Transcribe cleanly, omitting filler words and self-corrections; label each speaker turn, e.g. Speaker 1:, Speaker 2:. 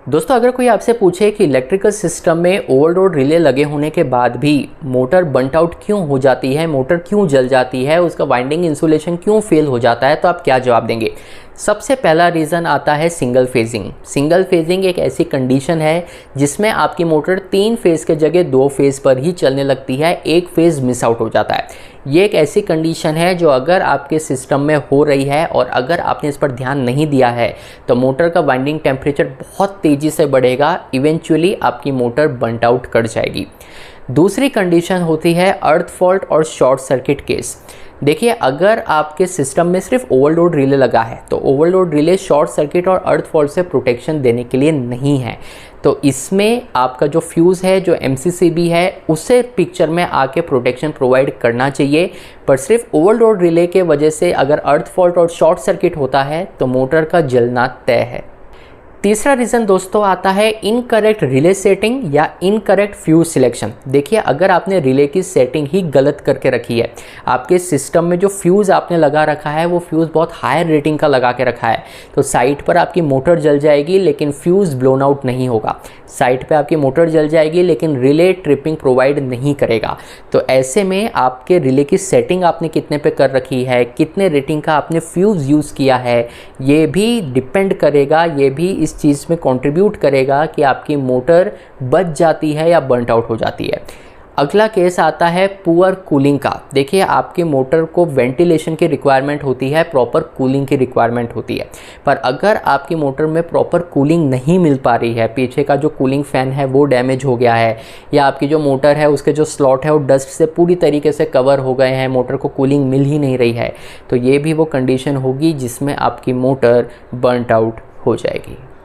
Speaker 1: दोस्तों अगर कोई आपसे पूछे कि इलेक्ट्रिकल सिस्टम में ओवरलोड रिले लगे होने के बाद भी मोटर बर्नट आउट क्यों हो जाती है, मोटर क्यों जल जाती है, उसका वाइंडिंग इंसुलेशन क्यों फेल हो जाता है, तो आप क्या जवाब देंगे? सबसे पहला रीज़न आता है सिंगल फेजिंग। सिंगल फेजिंग एक ऐसी कंडीशन है जिसमें आपकी मोटर 3 फेज़ के जगह 2 फेज़ पर ही चलने लगती है, एक फेज़ मिस आउट हो जाता है। ये एक ऐसी कंडीशन है जो अगर आपके सिस्टम में हो रही है और अगर आपने इस पर ध्यान नहीं दिया है तो मोटर का वाइंडिंग टेम्परेचर बहुत तेज़ी से बढ़ेगा, इवेंचुअली आपकी मोटर बर्नट आउट कर जाएगी। दूसरी कंडीशन होती है अर्थ फॉल्ट और शॉर्ट सर्किट केस। देखिए, अगर आपके सिस्टम में सिर्फ ओवरलोड रिले लगा है तो ओवरलोड रिले शॉर्ट सर्किट और अर्थ फॉल्ट से प्रोटेक्शन देने के लिए नहीं है, तो इसमें आपका जो फ्यूज़ है, जो MCCB है, उसे पिक्चर में आके प्रोटेक्शन प्रोवाइड करना चाहिए। पर सिर्फ ओवरलोड रिले के वजह से अगर अर्थ फॉल्ट और शॉर्ट सर्किट होता है तो मोटर का जलना तय है। तीसरा रीज़न दोस्तों आता है इनकरेक्ट रिले सेटिंग या इनकरेक्ट फ्यूज़ सिलेक्शन। देखिए, अगर आपने रिले की सेटिंग ही गलत करके रखी है, आपके सिस्टम में जो फ्यूज़ आपने लगा रखा है वो फ्यूज़ बहुत हाई रेटिंग का लगा के रखा है, तो साइट पर आपकी मोटर जल जाएगी लेकिन फ्यूज़ ब्लोन आउट नहीं होगा। साइट पे आपकी मोटर जल जाएगी लेकिन रिले ट्रिपिंग प्रोवाइड नहीं करेगा। तो ऐसे में आपके रिले की सेटिंग आपने कितने पे कर रखी है, कितने रेटिंग का आपने फ्यूज़ यूज़ किया है, ये भी डिपेंड करेगा, ये भी इस चीज़ में कंट्रीब्यूट करेगा कि आपकी मोटर बच जाती है या बर्नट आउट हो जाती है। अगला केस आता है पुअर कूलिंग का। देखिए, आपकी मोटर को वेंटिलेशन की रिक्वायरमेंट होती है, प्रॉपर कूलिंग की रिक्वायरमेंट होती है, पर अगर आपकी मोटर में प्रॉपर कूलिंग नहीं मिल पा रही है, पीछे का जो कूलिंग फ़ैन है वो डैमेज हो गया है, या आपकी जो मोटर है उसके जो स्लॉट है वो डस्ट से पूरी तरीके से कवर हो गए हैं, मोटर को कूलिंग मिल ही नहीं रही है, तो ये भी वो कंडीशन होगी जिसमें आपकी मोटर बर्नट आउट हो जाएगी।